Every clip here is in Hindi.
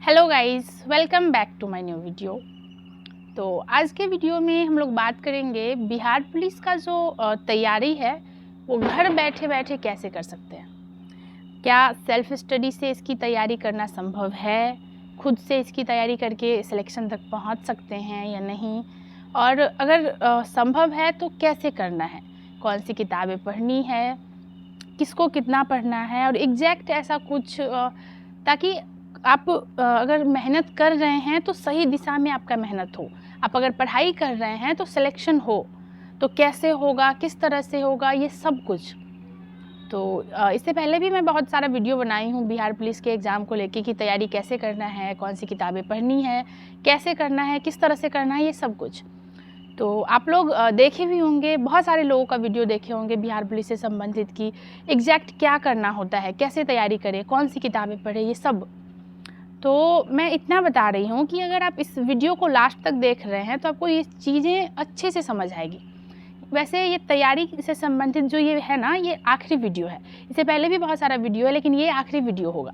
Hello guys, welcome back to my new video. तो आज के वीडियो में हम लोग बात करेंगे बिहार पुलिस का जो तैयारी है वो घर बैठे बैठे कैसे कर सकते हैं। क्या सेल्फ स्टडी से इसकी तैयारी करना संभव है, खुद से इसकी तैयारी करके सिलेक्शन तक पहुंच सकते हैं या नहीं, और अगर संभव है तो कैसे करना है, कौन सी किताबें पढ़नी है, किसको कितना पढ़ना है, और एग्जैक्ट ऐसा कुछ ताकि आप अगर मेहनत कर रहे हैं तो सही दिशा में आपका मेहनत हो। आप अगर पढ़ाई कर रहे हैं तो सिलेक्शन हो, तो कैसे होगा, किस तरह से होगा, ये सब कुछ। तो इससे पहले भी मैं बहुत सारा वीडियो बनाई हूँ बिहार पुलिस के एग्ज़ाम को लेके कि तैयारी कैसे करना है, कौन सी किताबें पढ़नी है, कैसे करना है, किस तरह से करना है, ये सब कुछ। तो आप लोग देखे भी होंगे, बहुत सारे लोगों का वीडियो देखे होंगे बिहार पुलिस से संबंधित कि एग्जैक्ट क्या करना होता है, कैसे तैयारी करें, कौन सी किताबें पढ़ें, ये सब। तो मैं इतना बता रही हूँ कि अगर आप इस वीडियो को लास्ट तक देख रहे हैं तो आपको ये चीज़ें अच्छे से समझ आएगी। वैसे ये तैयारी से संबंधित जो ये है ना, ये आखिरी वीडियो है। इससे पहले भी बहुत सारा वीडियो है, लेकिन ये आखिरी वीडियो होगा।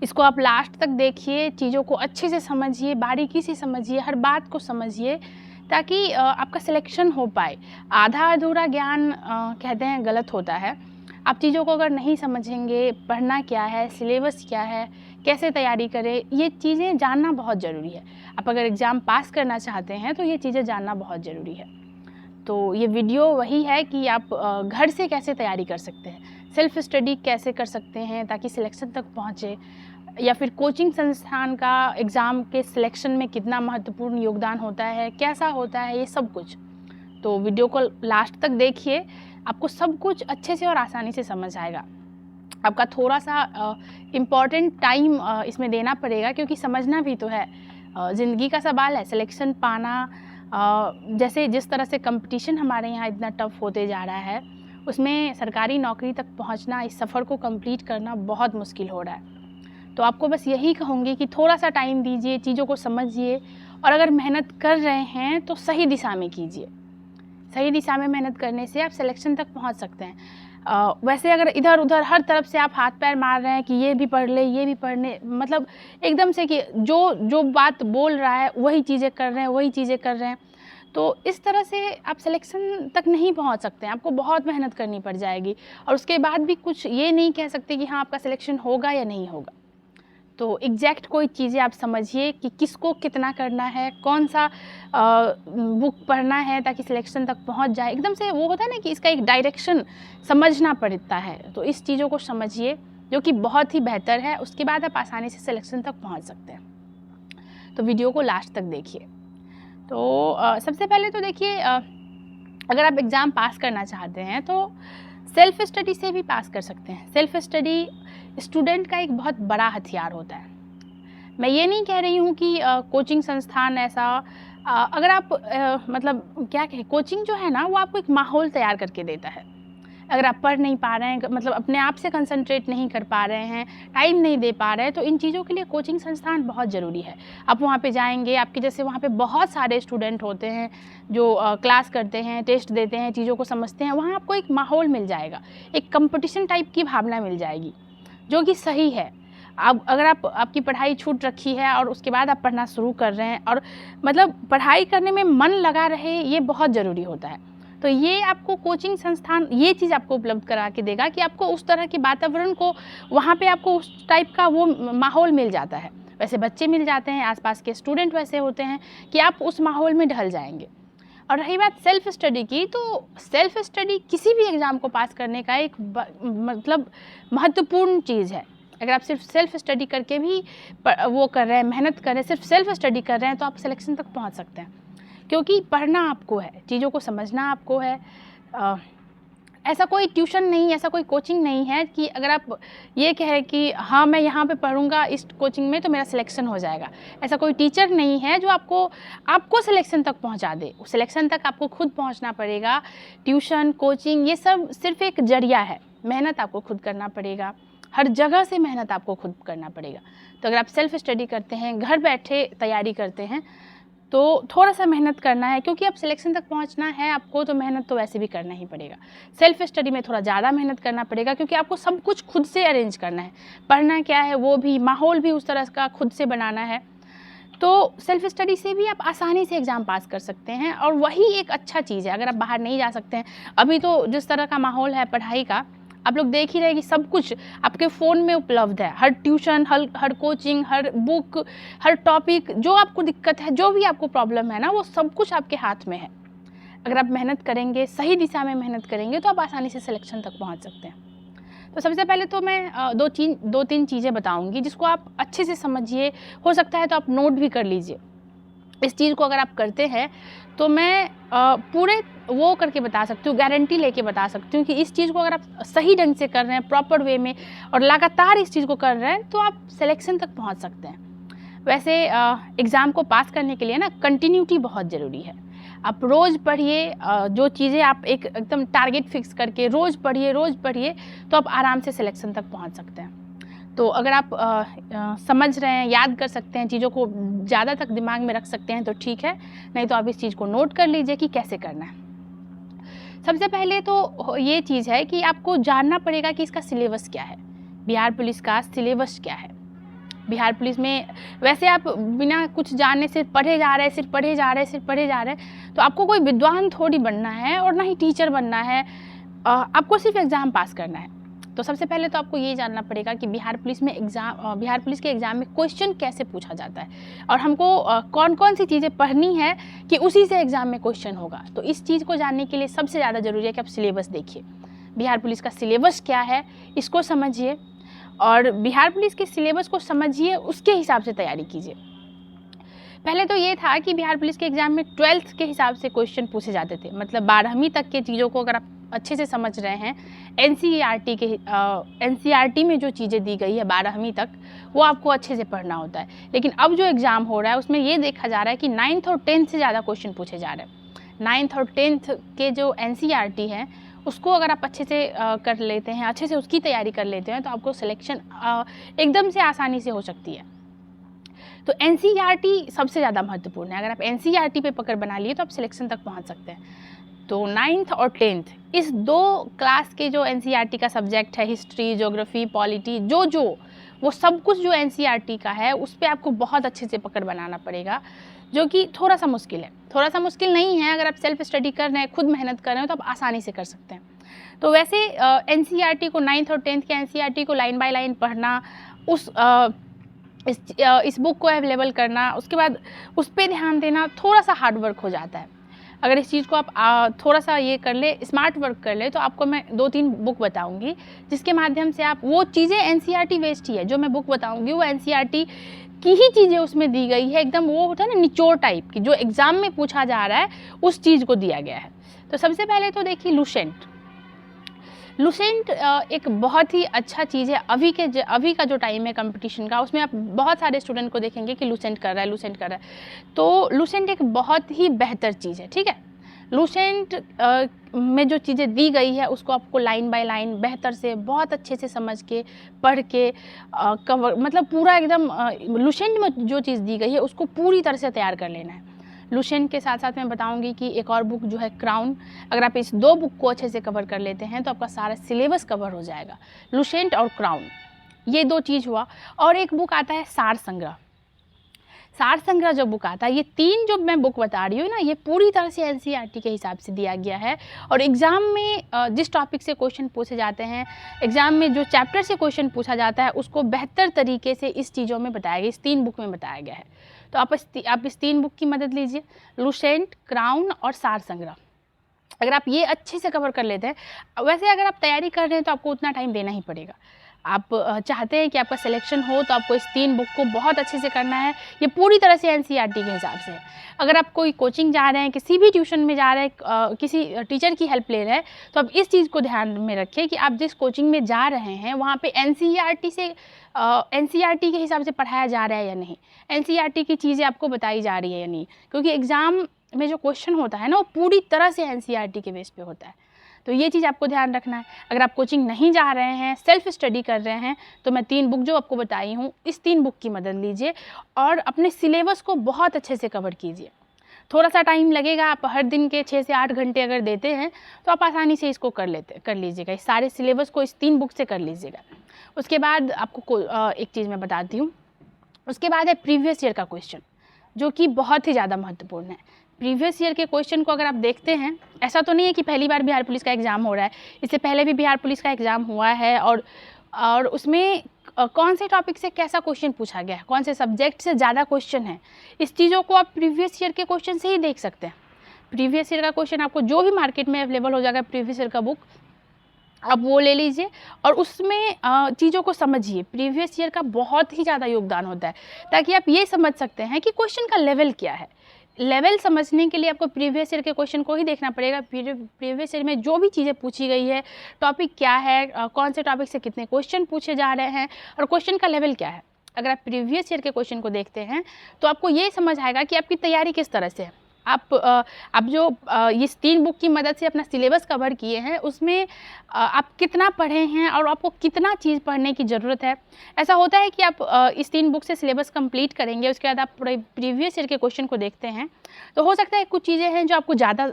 इसको आप लास्ट तक देखिए, चीज़ों को अच्छे से समझिए, बारीकी से समझिए, हर बात को समझिए, ताकि आपका सिलेक्शन हो पाए। आधा अधूरा ज्ञान कहते हैं गलत होता है। आप चीज़ों को अगर नहीं समझेंगे, पढ़ना क्या है, सिलेबस क्या है, कैसे तैयारी करें, ये चीज़ें जानना बहुत ज़रूरी है। आप अगर एग्ज़ाम पास करना चाहते हैं तो ये चीज़ें जानना बहुत ज़रूरी है। तो ये वीडियो वही है कि आप घर से कैसे तैयारी कर सकते हैं, सेल्फ स्टडी कैसे कर सकते हैं ताकि सिलेक्शन तक पहुँचे, या फिर कोचिंग संस्थान का एग्ज़ाम के सिलेक्शन में कितना महत्वपूर्ण योगदान होता है, कैसा होता है, ये सब कुछ। तो वीडियो को लास्ट तक देखिए, आपको सब कुछ अच्छे से और आसानी से समझ आएगा। आपका थोड़ा सा इम्पॉर्टेंट टाइम इसमें देना पड़ेगा, क्योंकि समझना भी तो है, ज़िंदगी का सवाल है। सिलेक्शन पाना, जैसे जिस तरह से कंपटीशन हमारे यहाँ इतना टफ होते जा रहा है, उसमें सरकारी नौकरी तक पहुँचना, इस सफ़र को कंप्लीट करना बहुत मुश्किल हो रहा है। तो आपको बस यही कहूँगी कि थोड़ा सा टाइम दीजिए, चीज़ों को समझिए, और अगर मेहनत कर रहे हैं तो सही दिशा में कीजिए। सही दिशा में मेहनत करने से आप सिलेक्शन तक पहुंच सकते हैं। वैसे अगर इधर उधर हर तरफ से आप हाथ पैर मार रहे हैं कि ये भी पढ़ ले, ये भी पढ़ने, मतलब एकदम से कि जो जो बात बोल रहा है वही चीज़ें कर रहे हैं, वही चीज़ें कर रहे हैं, तो इस तरह से आप सिलेक्शन तक नहीं पहुंच सकते हैं। आपको बहुत मेहनत करनी पड़ जाएगी, और उसके बाद भी कुछ ये नहीं कह सकते कि हाँ आपका सिलेक्शन होगा या नहीं होगा। तो एग्जैक्ट कोई चीज़ें आप समझिए कि किसको कितना करना है, कौन सा बुक पढ़ना है ताकि सिलेक्शन तक पहुंच जाए। एकदम से वो होता है ना कि इसका एक डायरेक्शन समझना पड़ता है, तो इस चीज़ों को समझिए, जो कि बहुत ही बेहतर है। उसके बाद आप आसानी से सिलेक्शन तक पहुंच सकते हैं। तो वीडियो को लास्ट तक देखिए। तो सबसे पहले तो देखिए, अगर आप एग्ज़ाम पास करना चाहते हैं तो सेल्फ स्टडी से भी पास कर सकते हैं। सेल्फ स्टडी स्टूडेंट का एक बहुत बड़ा हथियार होता है। मैं ये नहीं कह रही हूँ कि कोचिंग संस्थान ऐसा, अगर आप मतलब क्या कहें, कोचिंग जो है ना वो आपको एक माहौल तैयार करके देता है। अगर आप पढ़ नहीं पा रहे हैं, मतलब अपने आप से कंसंट्रेट नहीं कर पा रहे हैं, टाइम नहीं दे पा रहे हैं, तो इन चीज़ों के लिए कोचिंग संस्थान बहुत ज़रूरी है। आप वहाँ पे जाएंगे, आपके जैसे वहाँ पे बहुत सारे स्टूडेंट होते हैं जो क्लास करते हैं, टेस्ट देते हैं, चीज़ों को समझते हैं। वहाँ आपको एक माहौल मिल जाएगा, एक कंपटीशन टाइप की भावना मिल जाएगी, जो कि सही है। अब अगर आपकी पढ़ाई छूट रखी है और उसके बाद आप पढ़ना शुरू कर रहे हैं, और मतलब पढ़ाई करने में मन लगा रहे, ये बहुत ज़रूरी होता है। तो ये आपको कोचिंग संस्थान ये चीज़ आपको उपलब्ध करा के देगा कि आपको उस तरह के वातावरण को, वहाँ पे आपको उस टाइप का वो माहौल मिल जाता है। वैसे बच्चे मिल जाते हैं, आसपास के स्टूडेंट वैसे होते हैं कि आप उस माहौल में ढल जाएंगे। और रही बात सेल्फ स्टडी की, तो सेल्फ स्टडी किसी भी एग्ज़ाम को पास करने का एक मतलब महत्वपूर्ण चीज़ है। अगर आप सिर्फ सेल्फ स्टडी करके भी वो कर रहे हैं, मेहनत कर रहे हैं, सिर्फ सेल्फ स्टडी कर रहे हैं, तो आप सिलेक्शन तक पहुंच सकते हैं। क्योंकि पढ़ना आपको है, चीज़ों को समझना आपको है। ऐसा कोई ट्यूशन नहीं, ऐसा कोई कोचिंग नहीं है कि अगर आप ये कहें कि हाँ मैं यहाँ पे पढ़ूँगा इस कोचिंग में तो मेरा सिलेक्शन हो जाएगा। ऐसा कोई टीचर नहीं है जो आपको सिलेक्शन तक पहुँचा दे। सिलेक्शन तक आपको खुद पहुँचना पड़ेगा। ट्यूशन, कोचिंग, ये सब सिर्फ एक जरिया है। मेहनत आपको खुद करना पड़ेगा, हर जगह से मेहनत आपको खुद करना पड़ेगा। तो अगर आप सेल्फ स्टडी करते हैं, घर बैठे तैयारी करते हैं, तो थोड़ा सा मेहनत करना है, क्योंकि अब सिलेक्शन तक पहुंचना है आपको, तो मेहनत तो वैसे भी करना ही पड़ेगा। सेल्फ स्टडी में थोड़ा ज़्यादा मेहनत करना पड़ेगा, क्योंकि आपको सब कुछ खुद से अरेंज करना है। पढ़ना क्या है वो भी, माहौल भी उस तरह का खुद से बनाना है। तो सेल्फ स्टडी से भी आप आसानी से एग्ज़ाम पास कर सकते हैं, और वही एक अच्छा चीज़ है। अगर आप बाहर नहीं जा सकते हैं, अभी तो जिस तरह का माहौल है पढ़ाई का, आप लोग देख ही रहे कि सब कुछ आपके फ़ोन में उपलब्ध है। हर ट्यूशन, हर कोचिंग, हर बुक, हर टॉपिक, जो आपको दिक्कत है, जो भी आपको प्रॉब्लम है ना, वो सब कुछ आपके हाथ में है। अगर आप मेहनत करेंगे, सही दिशा में मेहनत करेंगे, तो आप आसानी से सिलेक्शन तक पहुंच सकते हैं। तो सबसे पहले तो मैं दो तीन चीज़ें बताऊंगी, जिसको आप अच्छे से समझिए। हो सकता है तो आप नोट भी कर लीजिए। इस चीज़ को अगर आप करते हैं तो मैं पूरे वो करके बता सकती हूँ, गारंटी लेके बता सकती हूँ कि इस चीज़ को अगर आप सही ढंग से कर रहे हैं, प्रॉपर वे में, और लगातार इस चीज़ को कर रहे हैं, तो आप सिलेक्शन तक पहुँच सकते हैं। वैसे एग्ज़ाम को पास करने के लिए ना कंटिन्यूटी बहुत ज़रूरी है। आप रोज़ पढ़िए, जो चीज़ें आप एकदम टारगेट फिक्स करके रोज़ पढ़िए, तो आप आराम से सिलेक्शन तक पहुँच सकते हैं। तो अगर आप समझ रहे हैं, याद कर सकते हैं, चीज़ों को ज़्यादा तक दिमाग में रख सकते हैं, तो ठीक है, नहीं तो आप इस चीज़ को नोट कर लीजिए कि कैसे करना है। सबसे पहले तो ये चीज़ है कि आपको जानना पड़ेगा कि इसका सिलेबस क्या है। बिहार पुलिस का सिलेबस क्या है। बिहार पुलिस में वैसे आप बिना कुछ जानने से पढ़े जा रहे हैं, तो आपको कोई विद्वान थोड़ी बनना है, और ना ही टीचर बनना है। आपको सिर्फ एग्ज़ाम पास करना है। तो सबसे पहले तो आपको ये जानना पड़ेगा कि बिहार पुलिस के एग्ज़ाम में क्वेश्चन कैसे पूछा जाता है, और हमको कौन कौन सी चीज़ें पढ़नी है कि उसी से एग्ज़ाम में क्वेश्चन होगा। तो इस चीज़ को जानने के लिए सबसे ज़्यादा ज़रूरी है कि आप सिलेबस देखिए। बिहार पुलिस का सिलेबस क्या है, इसको समझिए, और बिहार पुलिस के सिलेबस को समझिए, उसके हिसाब से तैयारी कीजिए। पहले तो ये था कि बिहार पुलिस के एग्ज़ाम में 12th के हिसाब से क्वेश्चन पूछे जाते थे, मतलब 12वीं तक के चीज़ों को अगर आप अच्छे से समझ रहे हैं, एनसीईआरटी में जो चीज़ें दी गई है 12वीं तक, वो आपको अच्छे से पढ़ना होता है। लेकिन अब जो एग्ज़ाम हो रहा है उसमें ये देखा जा रहा है कि 9th और 10th से ज़्यादा क्वेश्चन पूछे जा रहे हैं। 9th और 10th के जो एनसीईआरटी है, उसको अगर आप अच्छे से कर लेते हैं, अच्छे से उसकी तैयारी कर लेते हैं, तो आपको सिलेक्शन एकदम से आसानी से हो सकती है। तो एनसीईआरटी सबसे ज़्यादा महत्वपूर्ण है। अगर आप एनसीईआरटी पे पकड़ बना लिए तो आप सिलेक्शन तक पहुंच सकते हैं। तो 9th और 10th इस 2 क्लास के जो एनसीईआरटी का सब्जेक्ट है, हिस्ट्री, ज्योग्राफी, पॉलिटी, वो सब कुछ जो एनसीईआरटी का है, उस पर आपको बहुत अच्छे से पकड़ बनाना पड़ेगा, जो कि थोड़ा सा मुश्किल है। थोड़ा सा मुश्किल नहीं है, अगर आप सेल्फ स्टडी कर रहे हैं, खुद मेहनत कर रहे हैं, तो आप आसानी से कर सकते हैं। तो वैसे एनसीईआरटी को 9th और 10th के एनसीईआरटी को लाइन बाय लाइन पढ़ना, इस बुक को अवेलेबल करना, उसके बाद उस पर ध्यान देना, थोड़ा सा हार्ड वर्क हो जाता है। अगर इस चीज़ को आप थोड़ा सा ये कर ले, स्मार्ट वर्क कर ले, तो आपको मैं 2-3 बुक बताऊंगी, जिसके माध्यम से आप वो चीज़ें, एनसीईआरटी बेस्ड ही है, जो मैं बुक बताऊंगी वो एनसीईआरटी की ही चीज़ें उसमें दी गई है। एकदम वो होता है ना निचोड़ टाइप की, जो एग्ज़ाम में पूछा जा रहा है उस चीज़ को दिया गया है। तो सबसे पहले तो देखिए लुसेंट एक बहुत ही अच्छा चीज़ है। अभी का जो टाइम है कंपटीशन का, उसमें आप बहुत सारे स्टूडेंट को देखेंगे कि लुसेंट कर रहा है। तो लुसेंट एक बहुत ही बेहतर चीज़ है, ठीक है। लुसेंट में जो चीज़ें दी गई है, उसको आपको लाइन बाय लाइन बेहतर से, बहुत अच्छे से समझ के, पढ़ के कवर, मतलब पूरा एकदम लुसेंट में जो चीज़ दी गई है उसको पूरी तरह से तैयार कर लेना है। लुसेंट के साथ साथ मैं बताऊंगी कि एक और बुक जो है क्राउन, अगर आप इस 2 बुक को अच्छे से कवर कर लेते हैं तो आपका सारा सिलेबस कवर हो जाएगा। लुसेंट और क्राउन, ये 2 चीज़ हुआ। और एक बुक आता है सार संग्रह जो बुक आता है, ये 3 जो मैं बुक बता रही हूँ ना, ये पूरी तरह से एनसीईआरटी के हिसाब से दिया गया है। और एग्ज़ाम में जिस टॉपिक से क्वेश्चन पूछे जाते हैं, एग्ज़ाम में जो चैप्टर से क्वेश्चन पूछा जाता है, उसको बेहतर तरीके से इस चीज़ों में बताया गया, इस 3 बुक में बताया गया है। तो आप इस 3 बुक की मदद लीजिए, लुसेंट, क्राउन और सार संग्रह। अगर आप ये अच्छे से कवर कर लेते हैं, वैसे अगर आप तैयारी कर रहे हैं तो आपको उतना टाइम देना ही पड़ेगा। आप चाहते हैं कि आपका सिलेक्शन हो, तो आपको इस 3 बुक को बहुत अच्छे से करना है। ये पूरी तरह से एनसीईआरटी के हिसाब से है। अगर आप कोई कोचिंग जा रहे हैं, किसी भी ट्यूशन में जा रहे हैं, किसी टीचर की हेल्प ले रहे हैं, तो आप इस चीज़ को ध्यान में रखिए कि आप जिस कोचिंग में जा रहे हैं वहाँ पे एनसीईआरटी के हिसाब से पढ़ाया जा रहा है या नहीं, एनसीईआरटी की चीज़ें आपको बताई जा रही है या नहीं। क्योंकि एग्ज़ाम में जो क्वेश्चन होता है ना, वो पूरी तरह से एनसीईआरटी के बेस पे होता है। तो ये चीज़ आपको ध्यान रखना है। अगर आप कोचिंग नहीं जा रहे हैं, सेल्फ स्टडी कर रहे हैं, तो मैं 3 बुक जो आपको बताई हूँ, इस 3 बुक की मदद लीजिए और अपने सिलेबस को बहुत अच्छे से कवर कीजिए। थोड़ा सा टाइम लगेगा, आप हर दिन के 6 से 8 घंटे अगर देते हैं तो आप आसानी से इसको कर लीजिएगा। इस सारे सिलेबस को इस 3 बुक से कर लीजिएगा। उसके बाद आपको एक चीज़ मैं बताती हूँ, उसके बाद है प्रीवियस ईयर का क्वेश्चन, जो कि बहुत ही ज़्यादा महत्वपूर्ण है। प्रीवियस ईयर के क्वेश्चन को अगर आप देखते हैं, ऐसा तो नहीं है कि पहली बार बिहार पुलिस का एग्ज़ाम हो रहा है, इससे पहले भी बिहार पुलिस का एग्ज़ाम हुआ है और उसमें कौन से टॉपिक से कैसा क्वेश्चन पूछा गया है, कौन से सब्जेक्ट से ज़्यादा क्वेश्चन है, इस चीज़ों को आप प्रीवियस ईयर के क्वेश्चन से ही देख सकते हैं। प्रीवियस ईयर का क्वेश्चन आपको जो भी मार्केट में अवेलेबल हो जाएगा प्रीवियस ईयर का बुक, आप वो ले लीजिए और उसमें चीज़ों को समझिए। प्रीवियस ईयर का बहुत ही ज़्यादा योगदान होता है, ताकि आप ये समझ सकते हैं कि क्वेश्चन का लेवल क्या है। लेवल समझने के लिए आपको प्रीवियस ईयर के क्वेश्चन को ही देखना पड़ेगा। प्रीवियस ईयर में जो भी चीज़ें पूछी गई है, टॉपिक क्या है, कौन से टॉपिक से कितने क्वेश्चन पूछे जा रहे हैं और क्वेश्चन का लेवल क्या है। अगर आप प्रीवियस ईयर के क्वेश्चन को देखते हैं तो आपको ये समझ आएगा कि आपकी तैयारी किस तरह से है। आप जो इस 3 बुक की मदद से अपना सिलेबस कवर किए हैं, उसमें आप कितना पढ़े हैं और आपको कितना चीज़ पढ़ने की ज़रूरत है। ऐसा होता है कि आप इस 3 बुक से सिलेबस कंप्लीट करेंगे, उसके बाद आप पूरे प्रीवियस ईयर के क्वेश्चन को देखते हैं, तो हो सकता है कुछ चीज़ें हैं जो आपको ज़्यादा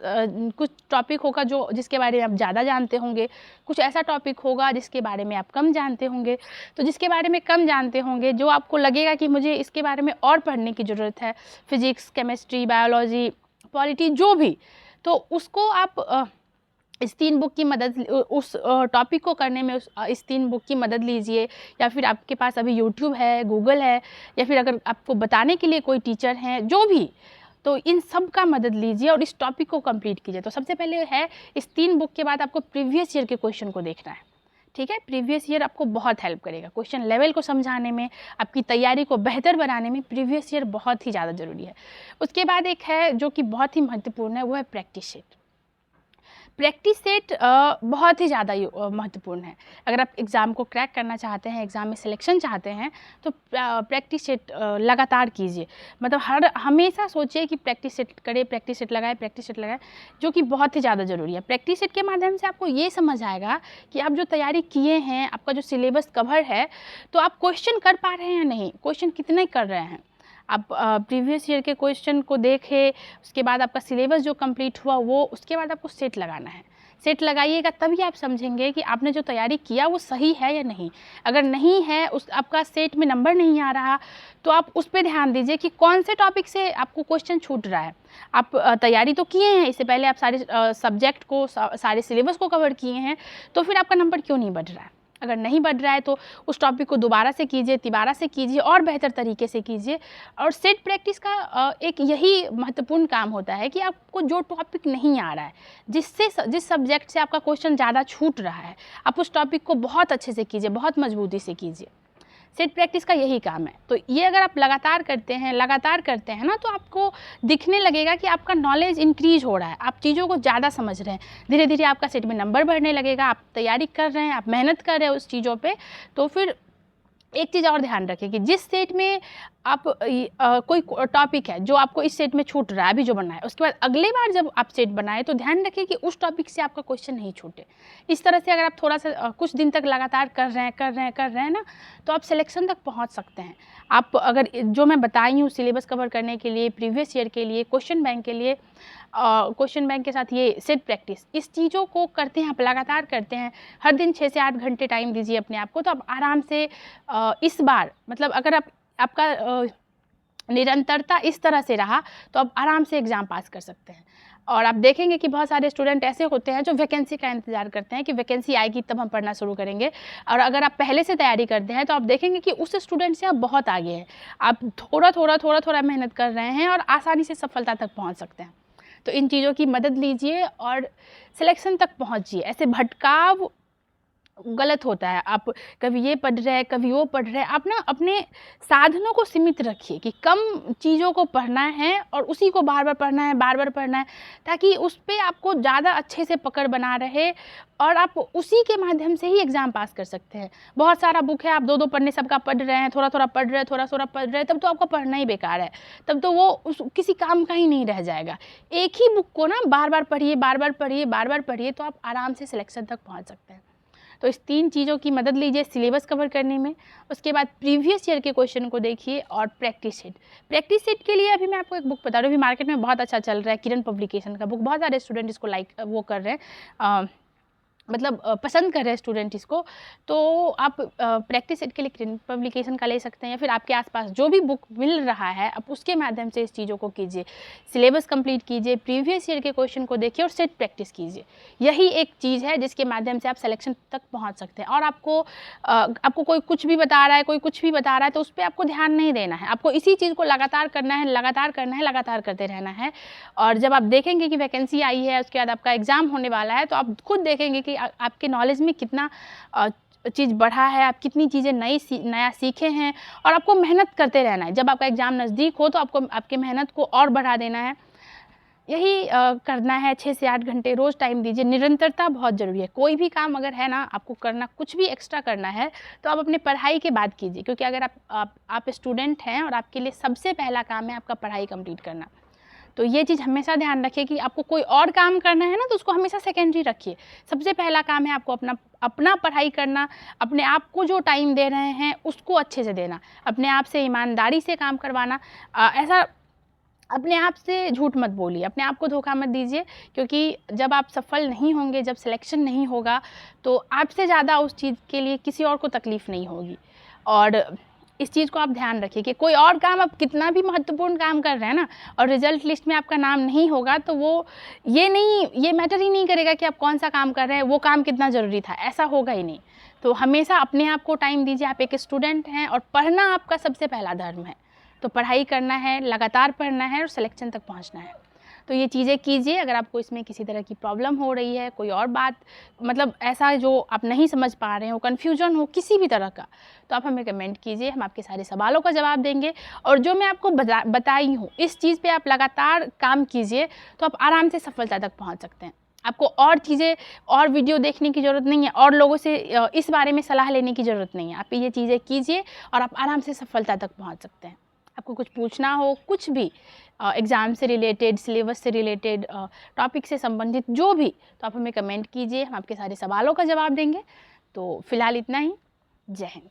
कुछ टॉपिक होगा जो जिसके बारे में आप ज़्यादा जानते होंगे, कुछ ऐसा टॉपिक होगा जिसके बारे में आप कम जानते होंगे। तो जिसके बारे में कम जानते होंगे, जो आपको लगेगा कि मुझे इसके बारे में और पढ़ने की ज़रूरत है, फिज़िक्स, केमिस्ट्री, बायोलॉजी, पॉलिटी, जो भी, तो उसको आप इस 3 बुक की मदद, उस टॉपिक को करने में इस 3 बुक की मदद लीजिए। या फिर आपके पास अभी यूट्यूब है, गूगल है, या फिर अगर आपको बताने के लिए कोई टीचर हैं, जो भी, तो इन सब का मदद लीजिए और इस टॉपिक को कंप्लीट कीजिए। तो सबसे पहले है, इस 3 बुक के बाद आपको प्रीवियस ईयर के क्वेश्चन को देखना है। ठीक है, प्रीवियस ईयर आपको बहुत हेल्प करेगा क्वेश्चन लेवल को समझाने में, आपकी तैयारी को बेहतर बनाने में प्रीवियस ईयर बहुत ही ज़्यादा ज़रूरी है। उसके बाद एक है जो कि बहुत ही महत्वपूर्ण है, वो है प्रैक्टिस सेट। प्रैक्टिस सेट बहुत ही ज़्यादा महत्वपूर्ण है। अगर आप एग्ज़ाम को क्रैक करना चाहते हैं, एग्ज़ाम में सिलेक्शन चाहते हैं, तो प्रैक्टिस सेट लगातार कीजिए। मतलब हमेशा सोचिए कि प्रैक्टिस सेट करें, प्रैक्टिस सेट लगाएं, जो कि बहुत ही ज़्यादा ज़रूरी है। प्रैक्टिस सेट के माध्यम से आपको ये समझ आएगा कि आप जो तैयारी किए हैं, आपका जो सिलेबस कवर है, तो आप क्वेश्चन कर पा रहे हैं या नहीं, क्वेश्चन कितने कर रहे हैं। आप प्रीवियस ईयर के क्वेश्चन को देखें, उसके बाद आपका सिलेबस जो कंप्लीट हुआ वो, उसके बाद आपको सेट लगाना है। सेट लगाइएगा तभी आप समझेंगे कि आपने जो तैयारी किया वो सही है या नहीं। अगर नहीं है, आपका सेट में नंबर नहीं आ रहा, तो आप उस पर ध्यान दीजिए कि कौन से टॉपिक से आपको क्वेश्चन छूट रहा है। आप तैयारी तो किए हैं, इससे पहले आप सारे सब्जेक्ट को, सारे सिलेबस को कवर किए हैं, तो फिर आपका नंबर क्यों नहीं बढ़ रहा है। अगर नहीं बढ़ रहा है तो उस टॉपिक को दोबारा से कीजिए, तिबारा से कीजिए और बेहतर तरीके से कीजिए। और सेट प्रैक्टिस का एक यही महत्वपूर्ण काम होता है कि आपको जो टॉपिक नहीं आ रहा है, जिस सब्जेक्ट से आपका क्वेश्चन ज़्यादा छूट रहा है, आप उस टॉपिक को बहुत अच्छे से कीजिए, बहुत मजबूती से कीजिए। सेट प्रैक्टिस का यही काम है। तो ये अगर आप लगातार करते हैं ना, तो आपको दिखने लगेगा कि आपका नॉलेज इंक्रीज हो रहा है, आप चीज़ों को ज़्यादा समझ रहे हैं। धीरे धीरे आपका सेट में नंबर बढ़ने लगेगा, आप तैयारी कर रहे हैं, आप मेहनत कर रहे हैं उस चीज़ों पे। तो फिर एक चीज़ और ध्यान रखें कि जिस सेट में आप कोई टॉपिक है जो आपको इस सेट में छूट रहा है, अभी जो बना है, उसके बाद अगले बार जब आप सेट बनाए तो ध्यान रखें कि उस टॉपिक से आपका क्वेश्चन नहीं छूटे। इस तरह से अगर आप थोड़ा सा कुछ दिन तक लगातार कर रहे हैं ना, तो आप सिलेक्शन तक पहुंच सकते हैं। आप अगर जो मैं बताई हूँ सिलेबस कवर करने के लिए, प्रीवियस ईयर के लिए, क्वेश्चन बैंक के लिए, क्वेश्चन बैंक के साथ ये सेट प्रैक्टिस, इस चीज़ों को करते हैं, आप लगातार करते हैं, हर दिन 6 से 8 घंटे टाइम दीजिए अपने आप को, तो आप आराम से इस बार, मतलब अगर आपका निरंतरता इस तरह से रहा तो आप आराम से एग्ज़ाम पास कर सकते हैं। और आप देखेंगे कि बहुत सारे स्टूडेंट ऐसे होते हैं जो वैकेंसी का इंतज़ार करते हैं कि वैकेंसी आएगी तब हम पढ़ना शुरू करेंगे। और अगर आप पहले से तैयारी करते हैं तो आप देखेंगे कि उस स्टूडेंट से आप बहुत आगे हैं, आप थोड़ा मेहनत कर रहे हैं और आसानी से सफलता तक पहुँच सकते हैं। तो इन चीज़ों की मदद लीजिए और सिलेक्शन तक पहुँचिए। ऐसे भटकाव गलत होता है, आप कभी ये पढ़ रहे हैं, कभी वो पढ़ रहे हैं। आप ना अपने साधनों को सीमित रखिए कि कम चीज़ों को पढ़ना है और उसी को बार बार पढ़ना है, ताकि उस पर आपको ज़्यादा अच्छे से पकड़ बना रहे और आप उसी के माध्यम से ही एग्ज़ाम पास कर सकते हैं। बहुत सारा बुक है, आप 2-2 पन्ने सबका पढ़ रहे हैं, थोड़ा पढ़ रहे हैं, तब तो आपका पढ़ना ही बेकार है, तब तो वो किसी काम का ही नहीं रह जाएगा। एक ही बुक को ना बार बार पढ़िए, तो आप आराम से सिलेक्शन तक पहुँच सकते हैं। तो इस 3 चीज़ों की मदद लीजिए सिलेबस कवर करने में। उसके बाद प्रीवियस ईयर के क्वेश्चन को देखिए और प्रैक्टिस सेट। प्रैक्टिस सेट के लिए अभी मैं आपको एक बुक बता रही हूँ, अभी मार्केट में बहुत अच्छा चल रहा है, किरण पब्लिकेशन का बुक। बहुत सारे स्टूडेंट इसको वो कर रहे हैं, मतलब पसंद कर रहे हैं स्टूडेंट इसको। तो आप प्रैक्टिस सेट के लिए किरण पब्लिकेशन का ले सकते हैं, या फिर आपके आसपास जो भी बुक मिल रहा है आप उसके माध्यम से इस चीज़ों को कीजिए। सिलेबस कंप्लीट कीजिए, प्रीवियस ईयर के क्वेश्चन को देखिए और सेट प्रैक्टिस कीजिए। यही एक चीज़ है जिसके माध्यम से आप सिलेक्शन तक पहुंच सकते हैं। और आपको कोई कुछ भी बता रहा है, कोई कुछ भी बता रहा है, तो उस पर आपको ध्यान नहीं देना है। आपको इसी चीज़ को लगातार करना है, लगातार करना है, लगातार करते रहना है। और जब आप देखेंगे कि वैकेंसी आई है, उसके बाद आपका एग्ज़ाम होने वाला है, तो आप खुद देखेंगे कि आपके नॉलेज में कितना चीज़ बढ़ा है, आप कितनी चीज़ें नया सीखे हैं। और आपको मेहनत करते रहना है। जब आपका एग्ज़ाम नज़दीक हो तो आपको आपकी मेहनत को और बढ़ा देना है। यही करना है। 6 से 8 घंटे रोज़ टाइम दीजिए। निरंतरता बहुत ज़रूरी है। कोई भी काम अगर है ना आपको करना, कुछ भी एक्स्ट्रा करना है, तो आप अपने पढ़ाई के बाद कीजिए। क्योंकि अगर आप स्टूडेंट हैं और आपके लिए सबसे पहला काम है आपका पढ़ाई कंप्लीट करना, तो ये चीज़ हमेशा ध्यान रखिए कि आपको कोई और काम करना है ना, तो उसको हमेशा सेकेंडरी रखिए। सबसे पहला काम है आपको अपना पढ़ाई करना, अपने आप को जो टाइम दे रहे हैं उसको अच्छे से देना, अपने आप से ईमानदारी से काम करवाना। ऐसा अपने आप से झूठ मत बोलिए, अपने आप को धोखा मत दीजिए। क्योंकि जब आप सफल नहीं होंगे, जब सिलेक्शन नहीं होगा, तो आपसे ज़्यादा उस चीज़ के लिए किसी और को तकलीफ़ नहीं होगी। और इस चीज़ को आप ध्यान रखिए कि कोई और काम, आप कितना भी महत्वपूर्ण काम कर रहे हैं ना, और रिजल्ट लिस्ट में आपका नाम नहीं होगा, तो वो ये मैटर ही नहीं करेगा कि आप कौन सा काम कर रहे हैं, वो काम कितना ज़रूरी था, ऐसा होगा ही नहीं। तो हमेशा अपने आप को टाइम दीजिए। आप एक स्टूडेंट हैं और पढ़ना आपका सबसे पहला धर्म है। तो पढ़ाई करना है, लगातार पढ़ना है और सिलेक्शन तक पहुंचना है। तो ये चीज़ें कीजिए। अगर आपको इसमें किसी तरह की प्रॉब्लम हो रही है, कोई और बात, मतलब ऐसा जो आप नहीं समझ पा रहे हो, कन्फ्यूजन हो किसी भी तरह का, तो आप हमें कमेंट कीजिए। हम आपके सारे सवालों का जवाब देंगे। और जो मैं आपको बताई हूँ, इस चीज़ पे आप लगातार काम कीजिए, तो आप आराम से सफलता तक पहुँच सकते हैं। आपको और चीज़ें और वीडियो देखने की ज़रूरत नहीं है, और लोगों से इस बारे में सलाह लेने की ज़रूरत नहीं है। आप ये चीज़ें कीजिए और आप आराम से सफलता तक पहुँच सकते हैं। आपको कुछ पूछना हो, कुछ भी एग्ज़ाम से रिलेटेड, सिलेबस से रिलेटेड, टॉपिक से संबंधित जो भी, तो आप हमें कमेंट कीजिए। हम आपके सारे सवालों का जवाब देंगे। तो फ़िलहाल इतना ही। जय हिंद।